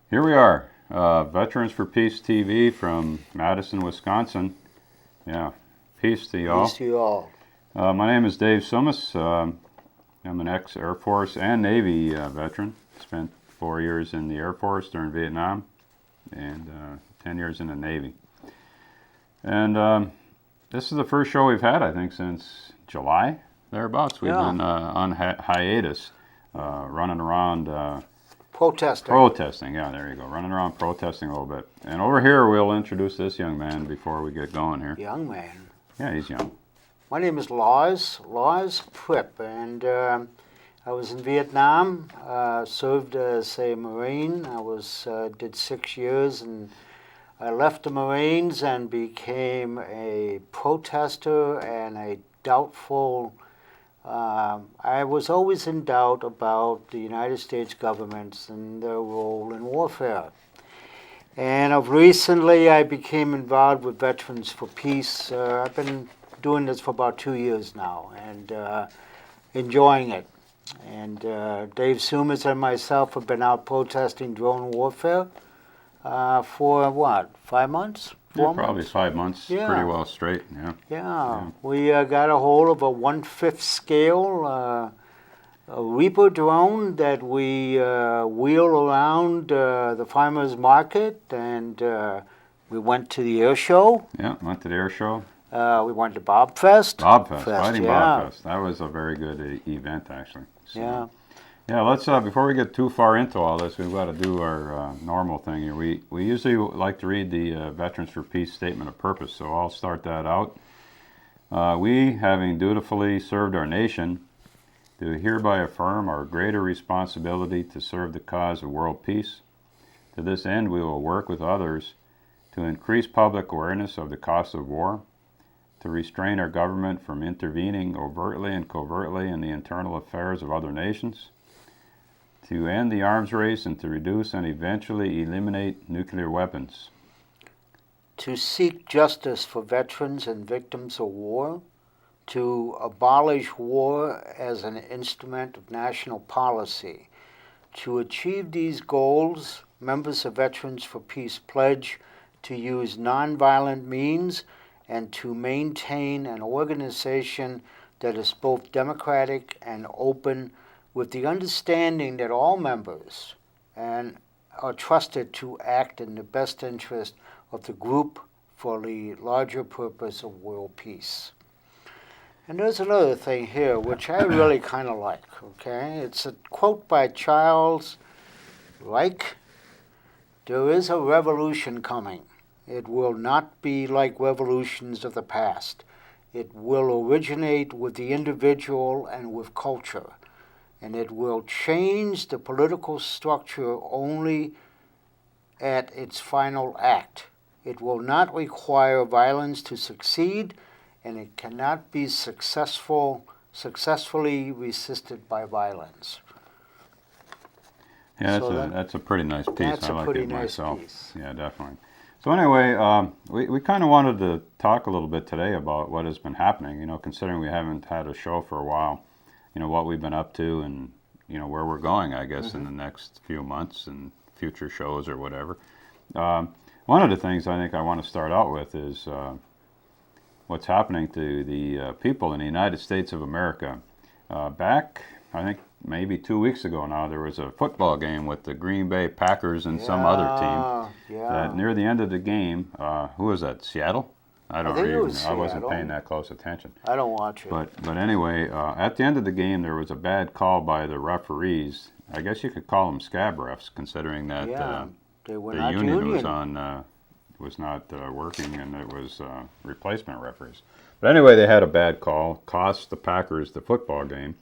Here we are, Veterans for Peace TV from Madison, Wisconsin. Yeah, peace to y'all. Peace to you all. My name is Dave Soumis. I'm an ex-Air Force and Navy veteran. Spent 4 years in the Air Force during Vietnam and 10 years in the Navy. And this is the first show we've had, I think, since July, thereabouts. We've been on hiatus, running around... Protesting, yeah, there you go. Running around protesting a little bit. And over here, we'll introduce this young man before we get going here. Young man? Yeah, he's young. My name is Lars Prip, and I was in Vietnam, served as a Marine. I did 6 years, and I left the Marines and became a protester and a doubtful... I was always in doubt about the United States government and their role in warfare. And of recently, I became involved with Veterans for Peace. I've been doing this for about 2 years now and enjoying it. And Dave Soumis and myself have been out protesting drone warfare for what, 5 months? Probably 5 months, pretty well straight, Yeah, we got a hold of a 1/5 scale a Reaper drone that we wheel around the farmer's market, and we went to the air show. Yeah, went to the air show. We went to Bobfest. Fighting Bobfest. That was a very good event, actually. So, yeah, let's, before we get too far into all this, we've got to do our normal thing here. We usually like to read the Veterans for Peace Statement of Purpose, so I'll start that out. We, having dutifully served our nation, do hereby affirm our greater responsibility to serve the cause of world peace. To this end, we will work with others to increase public awareness of the cost of war, to restrain our government from intervening overtly and covertly in the internal affairs of other nations, to end the arms race and to reduce and eventually eliminate nuclear weapons. To seek justice for veterans and victims of war, to abolish war as an instrument of national policy. To achieve these goals, members of Veterans for Peace pledge to use nonviolent means and to maintain an organization that is both democratic and open, with the understanding that all members are trusted to act in the best interest of the group for the larger purpose of world peace. And there's another thing here which I really kind of like, okay? It's a quote by Charles Reich. There is a revolution coming. It will not be like revolutions of the past. It will originate with the individual and with culture. And it will change the political structure only at its final act. It will not require violence to succeed, and it cannot be successfully resisted by violence. Yeah, that's a pretty nice piece. I like it myself. Yeah, definitely. So anyway, we kind of wanted to talk a little bit today about what has been happening, considering we haven't had a show for a while. What we've been up to and, where we're going, I guess, in the next few months and future shows or whatever. One of the things I think I want to start out with is what's happening to the people in the United States of America. Back, I think, maybe 2 weeks ago now, there was a football game with the Green Bay Packers and some other team. That near the end of the game, who was that, Seattle? I wasn't paying that close attention. I don't watch it. But anyway, at the end of the game, there was a bad call by the referees. I guess you could call them scab refs, considering that the union was not working, and it was replacement referees. But anyway, they had a bad call, cost the Packers the football game.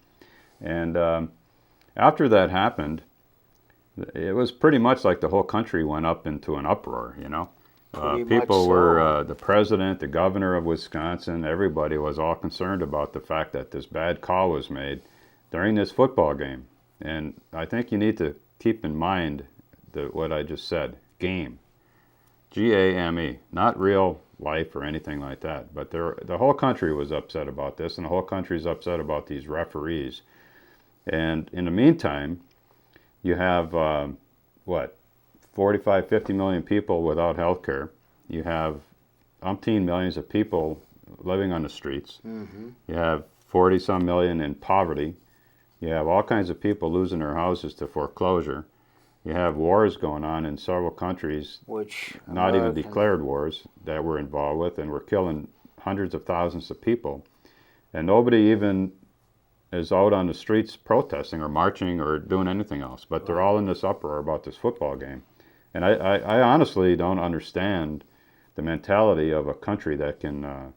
And after that happened, it was pretty much like the whole country went up into an uproar, People were, the president, the governor of Wisconsin, everybody was all concerned about the fact that this bad call was made during this football game. And I think you need to keep in mind what I just said, game. G-A-M-E, not real life or anything like that. But the whole country was upset about this, and the whole country's upset about these referees. And in the meantime, you have, 45, 50 million people without health care. You have umpteen millions of people living on the streets. Mm-hmm. You have 40-some million in poverty. You have all kinds of people losing their houses to foreclosure. You have wars going on in several countries, which not even declared wars, that we're involved with, and we're killing hundreds of thousands of people. And nobody even is out on the streets protesting or marching or doing anything else, but they're all in this uproar about this football game. And I honestly don't understand the mentality of a country that can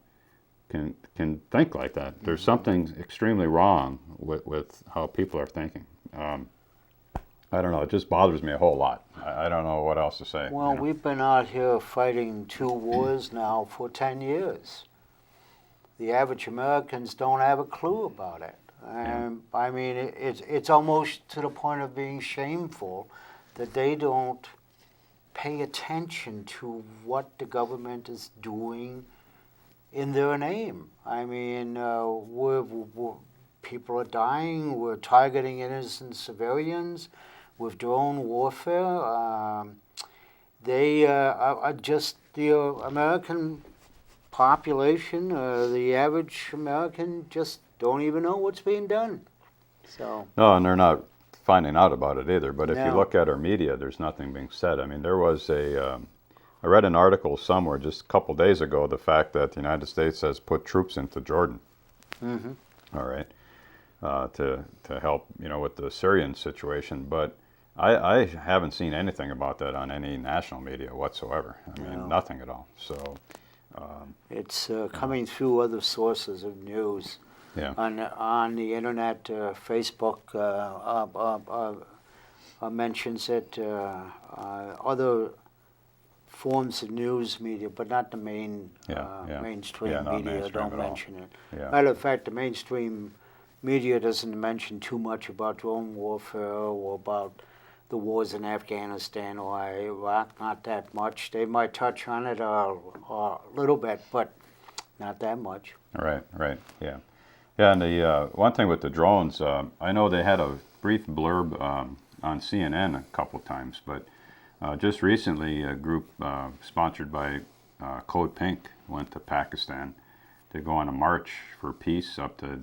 think like that. There's something extremely wrong with how people are thinking. I don't know, it just bothers me a whole lot. I don't know what else to say. Well, we've been out here fighting 2 wars now for 10 years. The average Americans don't have a clue about it. I mean, it's almost to the point of being shameful that they don't pay attention to what the government is doing in their name. I mean, people are dying, we're targeting innocent civilians with drone warfare. They are just the American population, the average American just don't even know what's being done. So no, and they're not finding out about it either. But if you look at our media, there's nothing being said. I mean, there was I read an article somewhere just a couple days ago, the fact that the United States has put troops into Jordan. Mm-hmm. All right, to help with the Syrian situation, but I haven't seen anything about that on any national media whatsoever. I mean, nothing at all. So it's coming through other sources of news. Yeah. On the internet, Facebook mentions it. Other forms of news media, but not the mainstream media don't mention it. Yeah. Matter of fact, the mainstream media doesn't mention too much about drone warfare or about the wars in Afghanistan or Iraq, not that much. They might touch on it a little bit, but not that much. Right, yeah. Yeah, and the one thing with the drones, I know they had a brief blurb on CNN a couple times, but just recently a group sponsored by Code Pink went to Pakistan to go on a march for peace up to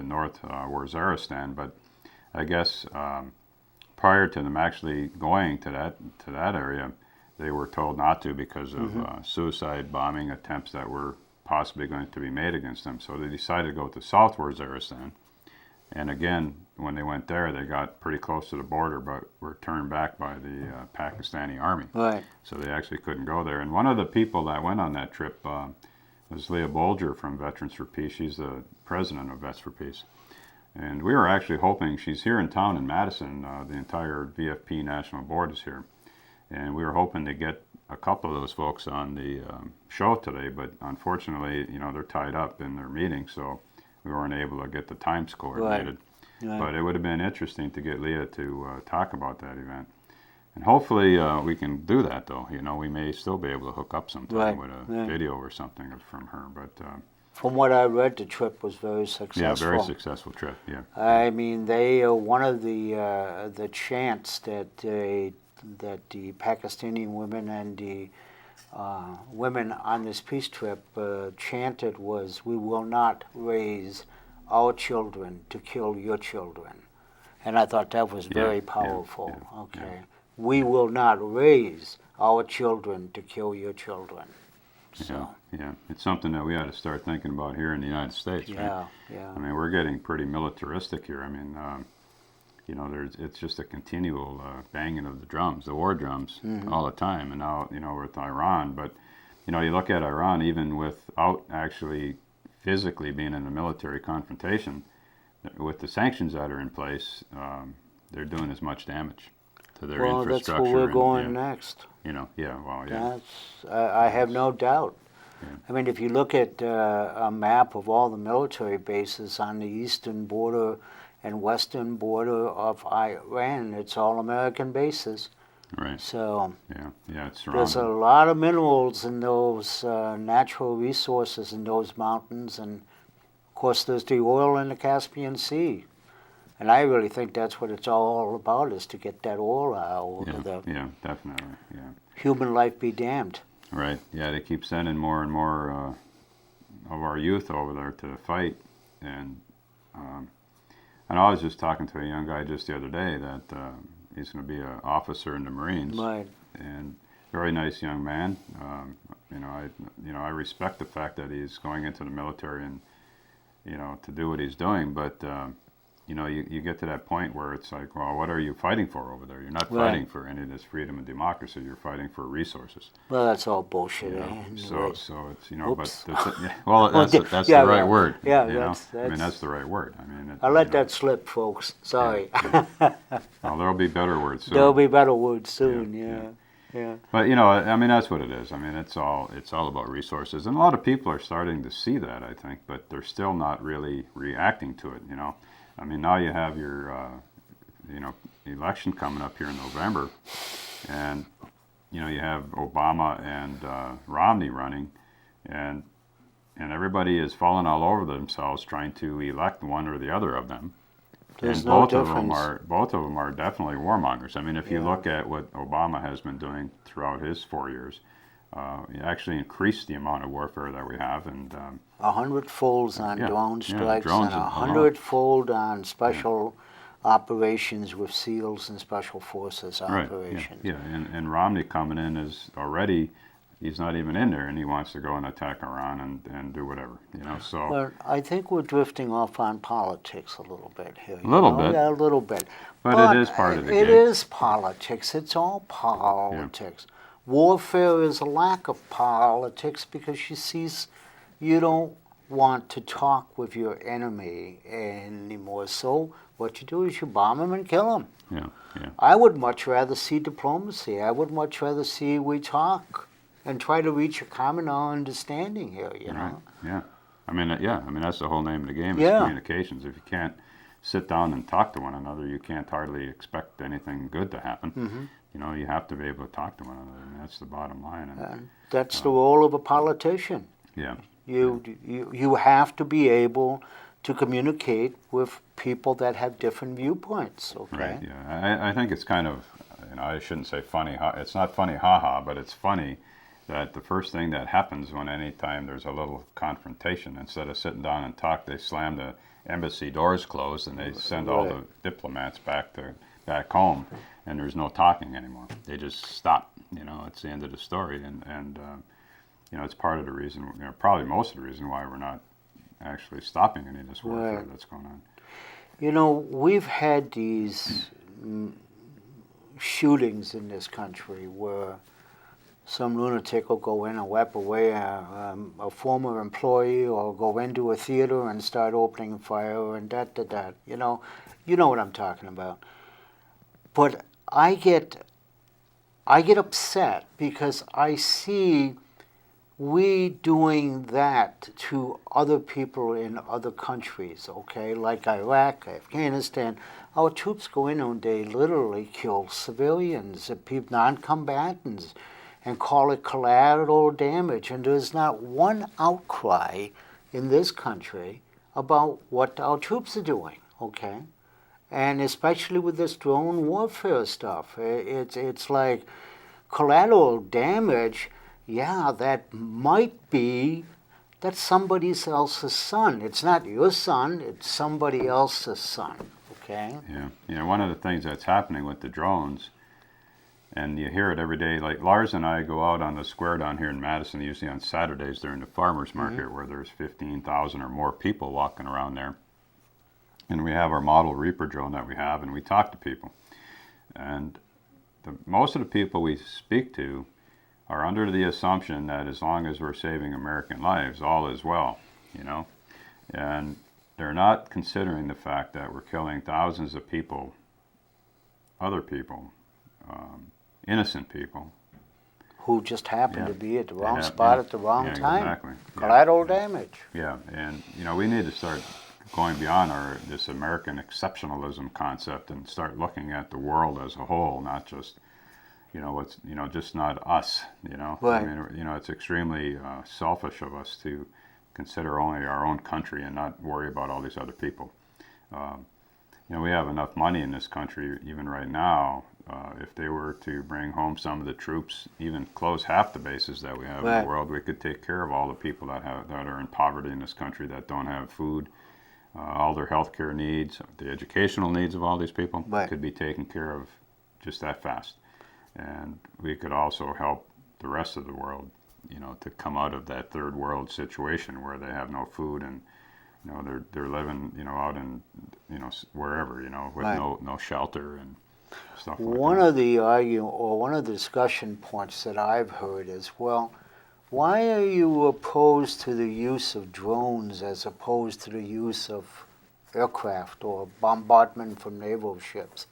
North Waziristan, but I guess prior to them actually going to that area, they were told not to because of suicide bombing attempts that were possibly going to be made against them. So they decided to go to South Waziristan. And again, when they went there, they got pretty close to the border, but were turned back by the Pakistani army. Right. So they actually couldn't go there. And one of the people that went on that trip was Leah Bolger from Veterans for Peace. She's the president of Vets for Peace. And we were actually hoping, she's here in town in Madison, the entire VFP National Board is here. And we were hoping to get a couple of those folks on the show today, but unfortunately, they're tied up in their meeting, so we weren't able to get the times coordinated. Right. But it would have been interesting to get Leah to talk about that event. And hopefully we can do that, though. We may still be able to hook up sometime with a video or something from her. But from what I read, the trip was very successful. Yeah, very successful trip, yeah. I mean, they one of the chants that the Pakistani women and the women on this peace trip chanted was, "We will not raise our children to kill your children." And I thought that was very powerful. Okay. We will not raise our children to kill your children. So. Yeah. It's something that we ought to start thinking about here in the United States, right? Yeah. I mean, we're getting pretty militaristic here. I mean, it's just a continual banging of the drums, the war drums, all the time. And now, with Iran, but, you look at Iran, even without actually physically being in a military confrontation, with the sanctions that are in place, they're doing as much damage to their infrastructure. Well, that's where we're going next. I have no doubt. Yeah. I mean, if you look at a map of all the military bases on the eastern border and western border of Iran, it's all American bases. Right. So it's there's a lot of minerals in those natural resources in those mountains, and of course there's the oil in the Caspian Sea. And I really think that's what it's all about, is to get that oil out of the definitely, human life be damned. Right, yeah, they keep sending more and more of our youth over there to fight. And I was just talking to a young guy just the other day that he's going to be an officer in the Marines. Right. And very nice young man. I respect the fact that he's going into the military and, to do what he's doing. But, you get to that point where it's like, well, what are you fighting for over there? You're not fighting for any of this freedom and democracy. You're fighting for resources. Well, that's all bullshit. So it's, but that's the right word. Yeah, that's the right word. I let that slip, folks. Sorry. Well, there'll be better words soon. There'll be better words soon, yeah. But that's what it is. It's all about resources, and a lot of people are starting to see that, I think, but they're still not really reacting to it. Now you have your election coming up here in November, and you have Obama and Romney running, and everybody is falling all over themselves trying to elect one or the other of them. There's and no both difference. Both of them are definitely warmongers. If you look at what Obama has been doing throughout his 4 years, he actually increased the amount of warfare that we have, and 100-fold on drone strikes, drones and 100-fold on special operations with SEALs and Special Forces operations. Right. And Romney coming in is already. He's not even in there, and he wants to go and attack Iran and do whatever, So. Well, I think we're drifting off on politics a little bit here. A little bit. Yeah, a little bit. But it is part of the game. It is politics. It's all politics. Yeah. Warfare is a lack of politics because you don't want to talk with your enemy anymore. So what you do is you bomb him and kill him. Yeah. I would much rather see diplomacy. I would much rather see we talk and try to reach a common understanding here, know? Yeah. That's the whole name of the game is communications. If you can't sit down and talk to one another, you can't hardly expect anything good to happen. Mm-hmm. You have to be able to talk to one another, and that's the bottom line. And that's the role of a politician. Yeah. You have to be able to communicate with people that have different viewpoints, okay? Right, yeah. I think it's kind of, I shouldn't say funny. It's not funny, haha, but it's funny that the first thing that happens when anytime there's a little confrontation, instead of sitting down and talk, they slam the embassy doors closed and they send all the diplomats back home, and there's no talking anymore. They just stop. It's the end of the story, and it's part of the reason, probably most of the reason why we're not actually stopping any of this warfare that's going on. We've had these shootings in this country where some lunatic will go in and wipe away a former employee, or go into a theater and start opening fire and that. You know what I'm talking about. But I get upset because I see we doing that to other people in other countries, okay, like Iraq, Afghanistan. Our troops go in and they literally kill civilians, non-combatants, and call it collateral damage. And there's not one outcry in this country about what our troops are doing, okay? And especially with this drone warfare stuff, it's like collateral damage. Yeah, that's somebody else's son. It's not your son, it's somebody else's son, okay? Yeah. One of the things that's happening with the drones, and you hear it every day, like Lars and I go out on the square down here in Madison, usually on Saturdays during the farmers market, where there's 15,000 or more people walking around there. And we have our model Reaper drone that we have, and we talk to people. And most of the people we speak to are under the assumption that as long as we're saving American lives, all is well, And they're not considering the fact that we're killing thousands of people, other people, innocent people. Who just happened to be at the wrong spot at the wrong time. Exactly. Collateral damage. Yeah, and we need to start going beyond this American exceptionalism concept and start looking at the world as a whole, not just just not us. Right. It's extremely selfish of us to consider only our own country and not worry about all these other people. we have enough money in this country, even right now. If they were to bring home some of the troops, even close half the bases that we have in the world, we could take care of all the people that are in poverty in this country, that don't have food. All their health care needs, the educational needs of all these people could be taken care of just that fast. And we could also help the rest of the world, to come out of that third world situation where they have no food and, they're living, out in, wherever, with no shelter and stuff like that. One of the discussion points that I've heard is, well, why are you opposed to the use of drones as opposed to the use of aircraft or bombardment from naval ships?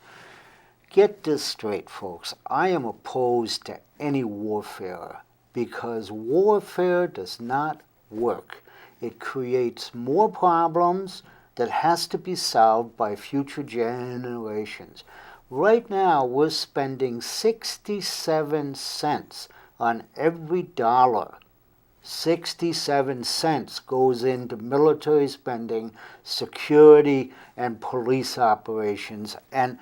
Get this straight, folks. I am opposed to any warfare because warfare does not work. It creates more problems that has to be solved by future generations. Right now, we're spending 67 cents on every dollar. 67 cents goes into military spending, security, and police operations, and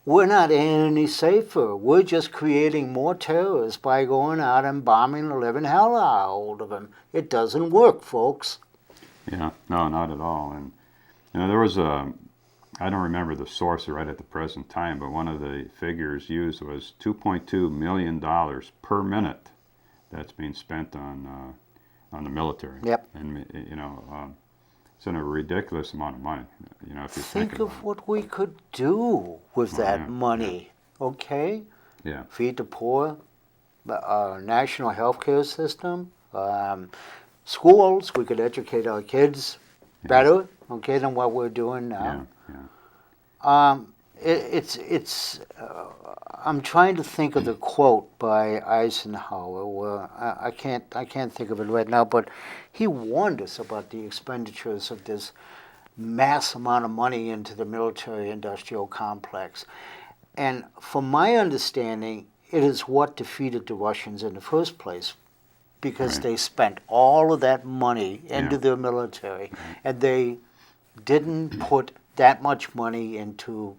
we're not any safer. We're just creating more terrorists by going out and bombing the living hell out of them. It doesn't work, folks. Yeah, no, not at all. And there was I don't remember the source right at the present time, but one of the figures used was $2.2 million per minute that's being spent on the military. Yep. And it's a ridiculous amount of money. If you think of what we could do with that money. Yeah. Okay. Yeah. Feed the poor. National health care system. Schools. We could educate our kids better. Okay, than what we're doing now. Yeah. I'm trying to think of the quote by Eisenhower where I can't think of it right now, but he warned us about the expenditures of this mass amount of money into the military-industrial complex. And from my understanding, it is what defeated the Russians in the first place, because they spent all of that money into their military, and they didn't put that much money into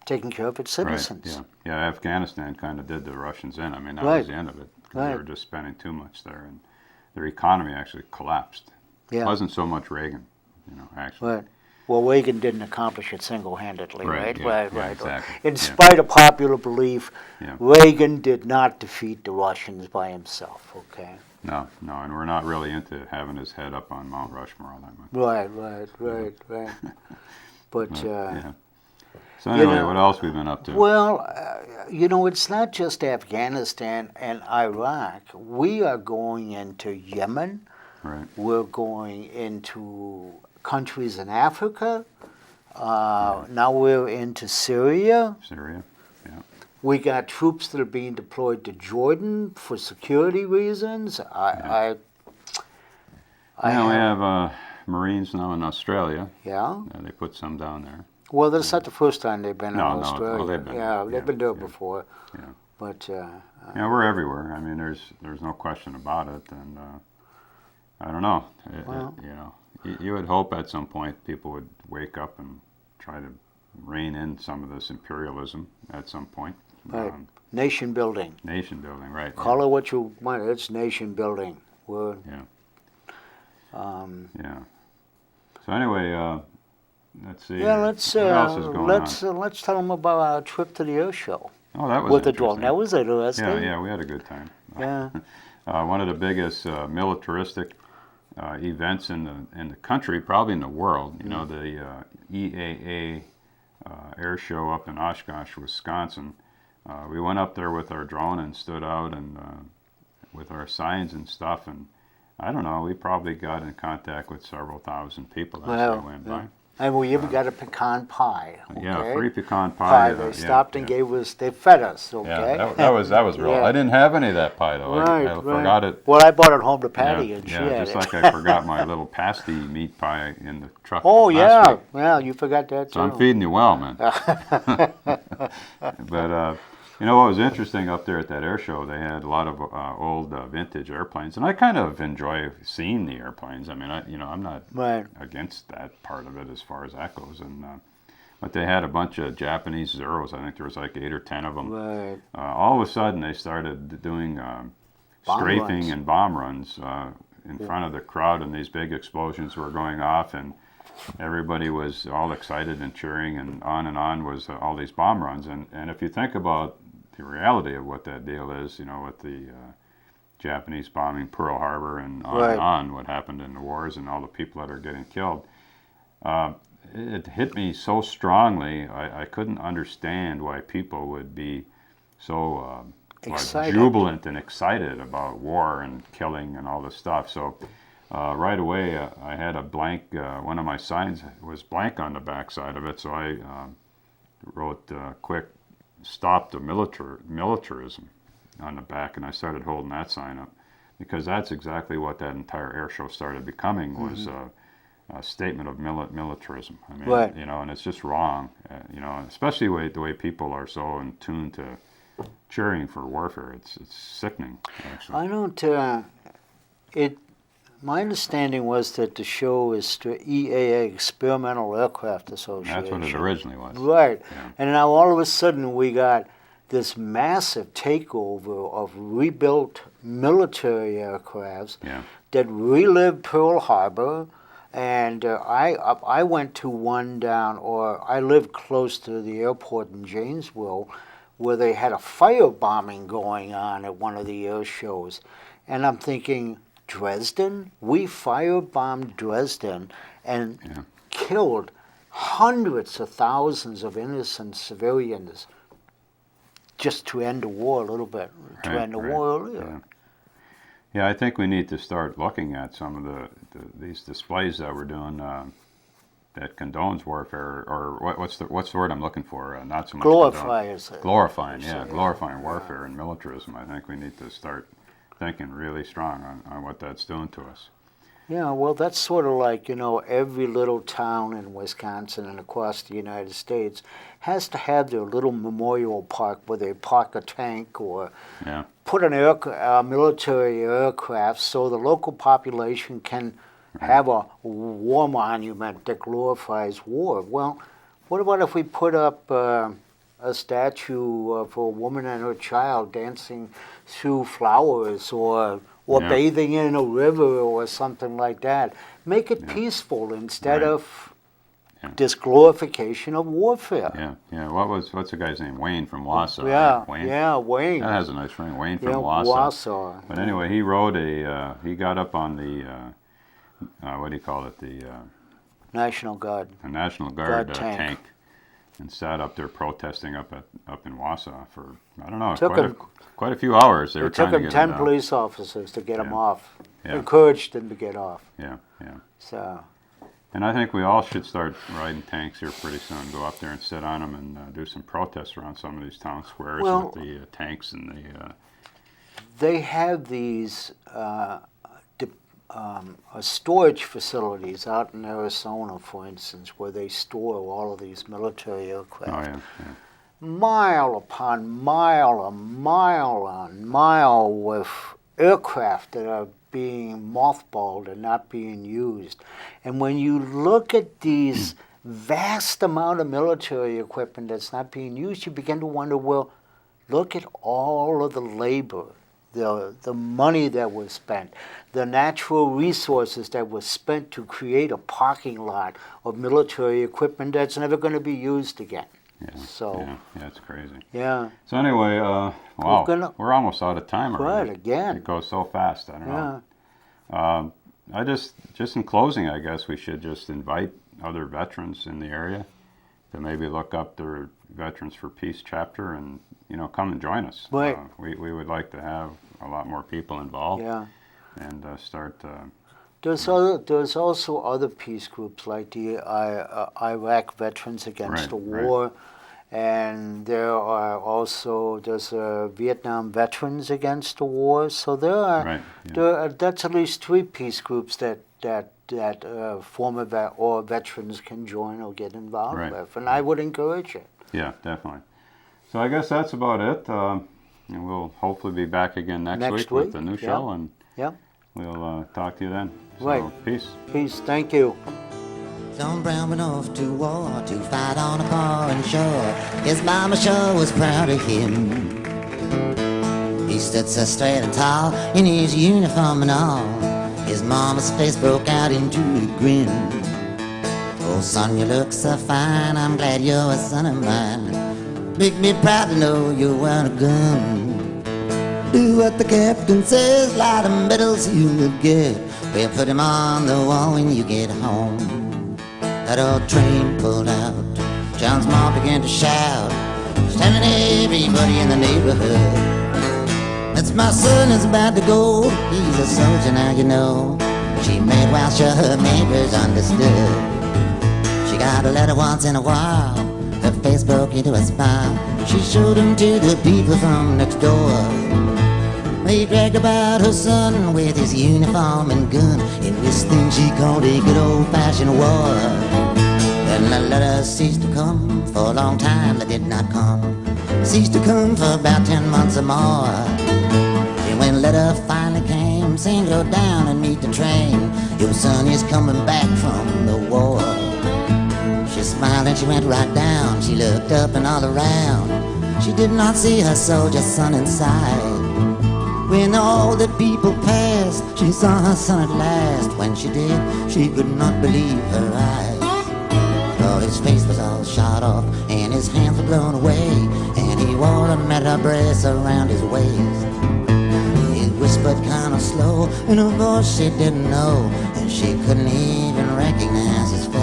taking care of its citizens. Right, yeah, Afghanistan kind of did the Russians in. I mean, that was the end of it. They were just spending too much there, and their economy actually collapsed. Yeah. It wasn't so much Reagan, actually. Right. Well, Reagan didn't accomplish it single-handedly, right? Yeah, exactly. In spite of popular belief, Reagan did not defeat the Russians by himself, okay? No, and we're not really into having his head up on Mount Rushmore all that much. Right. But, So anyway, what else we've been up to? Well, it's not just Afghanistan and Iraq. We are going into Yemen. Right. We're going into countries in Africa. Now we're into Syria. We got troops that are being deployed to Jordan for security reasons. We have Marines now in Australia. Yeah. They put some down there. Well, that's not the first time they've been in Australia. No, they've been there before. Yeah. But we're everywhere. I mean, there's no question about it, and I don't know. You would hope at some point people would wake up and try to rein in some of this imperialism at some point. Right. Nation building. Nation building, right. Call it what you want. It's nation building. So anyway, let's see. Yeah, what else is going on? Let's tell them about our trip to the air show. Oh, that was with the drone. That was interesting. Yeah, we had a good time. Yeah. One of the biggest militaristic events in the country, probably in the world. The EAA air show up in Oshkosh, Wisconsin. We went up there with our drone and stood out and with our signs and stuff, and I don't know, we probably got in contact with several thousand people as we went by. And we even got a pecan pie. Okay? Yeah, free pecan pie. They stopped and they fed us. Okay. Yeah, that was real. I didn't have any of that pie though. I forgot it. Well, I brought it home to Patty, and she had just it. like I forgot my little pasty meat pie in the truck. Oh last week. Yeah, you forgot that too. So I'm feeding you well, man. But what was interesting up there at that air show, they had a lot of old vintage airplanes, and I kind of enjoy seeing the airplanes. I mean, I'm not against that part of it as far as that goes. And but they had a bunch of Japanese Zeros. I think there was like 8 or 10 of them. Right. All of a sudden, they started doing strafing and bomb runs in front of the crowd, and these big explosions were going off, and everybody was all excited and cheering, and on was all these bomb runs. And if you think about the reality of what that deal is, with the Japanese bombing Pearl Harbor and on, what happened in the wars and all the people that are getting killed, it hit me so strongly. I couldn't understand why people would be so jubilant and excited about war and killing and all this stuff. So right away, I had a blank, one of my signs was blank on the back side of it, so I wrote quick, "Stop the militarism" on the back, and I started holding that sign up, because that's exactly what that entire air show started becoming, was a statement of militarism. I mean, and it's just wrong, especially the way people are so in tune to cheering for warfare. It's sickening, actually. I don't, my understanding was that the show is to EAA, Experimental Aircraft Association. That's what it originally was. Right. Yeah. And now all of a sudden we got this massive takeover of rebuilt military aircrafts that relived Pearl Harbor. And I went to one I lived close to the airport in Janesville, where they had a firebombing going on at one of the air shows. And I'm thinking, Dresden? We firebombed Dresden and killed hundreds of thousands of innocent civilians just to end the war a little bit, to end the war earlier. Yeah, I think we need to start looking at some of these displays that we're doing that condones warfare, or what's the word I'm looking for? Not so much glorifying, glorifying warfare and militarism. I think we need to start thinking really strong on what that's doing to us. Yeah, well, that's sort of like, every little town in Wisconsin and across the United States has to have their little memorial park where they park a tank or put a military aircraft so the local population can have a war monument that glorifies war. Well, what about if we put up a statue of a woman and her child dancing through flowers, or bathing in a river or something like that? Make it peaceful instead of this glorification of warfare. What's the guy's name? Wayne from Wausau. Wayne. That has a nice ring. Wayne from Wausau. But anyway, he wrote he got up on the what do you call it? The National Guard. The National Guard tank. And sat up there protesting up in Wausau for, I don't know, quite a few hours. They were trying to get him down. It took him 10 police officers to get him off. Encouraged him to get off. So. And I think we all should start riding tanks here pretty soon. Go up there and sit on them and do some protests around some of these town squares with the tanks and the... They have these storage facilities out in Arizona, for instance, where they store all of these military aircraft. Mile upon mile, a mile on mile with aircraft that are being mothballed and not being used. And when you look at these vast amount of military equipment that's not being used, you begin to wonder, well, look at all of the labor, the money that was spent, the natural resources that was spent to create a parking lot of military equipment that's never going to be used again. It's crazy. So anyway, we're almost out of time already. Right, again. It goes so fast. I don't know. I just in closing, I guess we should just invite other veterans in the area to maybe look up their Veterans for Peace chapter and come and join us. Right. We would like to have a lot more people involved. And start. There's also other peace groups like the Iraq Veterans Against the War, and there's Vietnam Veterans Against the War. So that's at least 3 peace groups that former veterans can join or get involved with, and I would encourage it. Yeah, definitely. So I guess that's about it. And we'll hopefully be back again next week with a new show, and we'll talk to you then. So, peace. Peace. Thank you. John Brown went off to war to fight on a foreign shore. His mama sure was proud of him. He stood so straight and tall in his uniform and all. His mama's face broke out into a grin. Oh, son, you look so fine, I'm glad you're a son of mine. Make me proud to know you weren't a gun. Do what the captain says, light the medals you will get. We'll put him on the wall when you get home. That old train pulled out. John's mom began to shout, telling everybody in the neighborhood, that's my son is about to go. He's a soldier now, you know. She made while sure her neighbors understood. She got a letter once in a while. Her face broke into a smile. She showed him to the people from next door. They bragged about her son with his uniform and gun in this thing she called a good old-fashioned war. Then the letters ceased to come. For a long time they did not come. Ceased to come for about 10 months or more. And when the letter finally came, saying go down and meet the train, your son is coming back from the war. She smiled and she went right down. She looked up and all around. She did not see her soldier son inside. When all the people passed, she saw her son at last. When she did, she could not believe her eyes. Oh, his face was all shot off and his hands were blown away, and he wore a metal brace around his waist. He whispered kind of slow in a voice she didn't know, and she couldn't even recognize his face.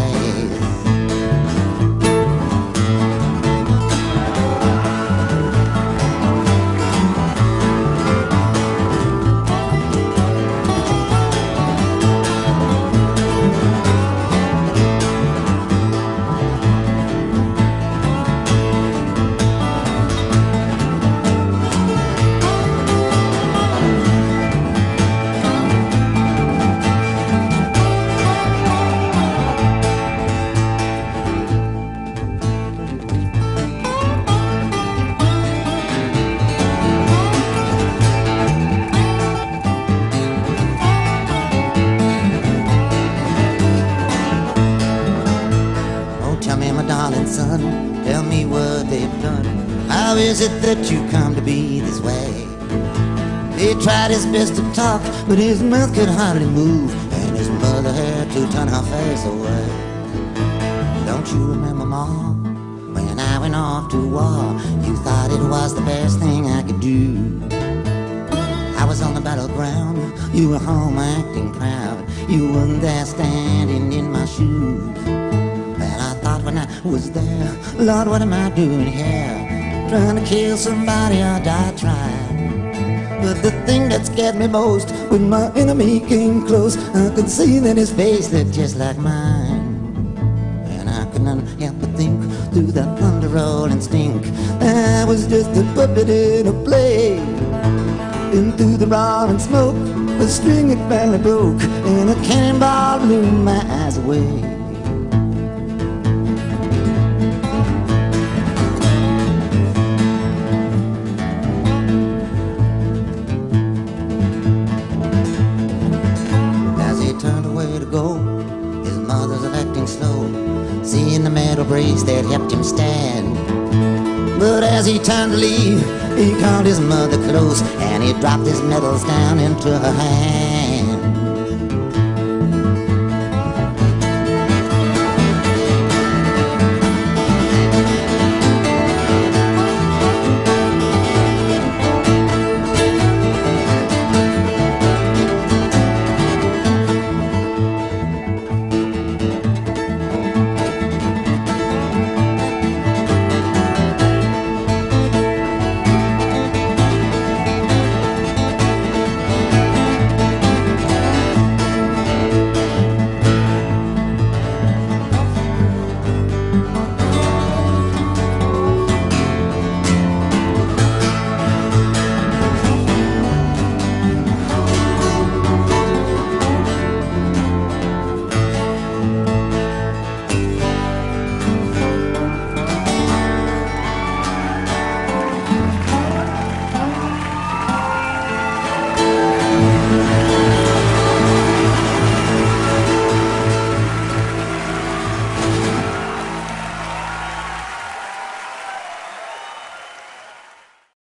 How is it that you come to be this way? He tried his best to talk, but his mouth could hardly move, and his mother had to turn her face away. Don't you remember, Mom, when I went off to war, you thought it was the best thing I could do. I was on the battleground, you were home acting proud, you weren't there standing in my shoes. And I thought when I was there, Lord, what am I doing here? Trying to kill somebody or die trying. But the thing that scared me most, when my enemy came close, I could see that his face looked just like mine. And I couldn't help but think, through the thunder roll and stink, I was just a puppet in a play. And through the roaring smoke, the string it finally broke, and a cannonball blew my eyes away. Seeing the metal brace that helped him stand. But as he turned to leave, he called his mother close, and he dropped his medals down into her hand.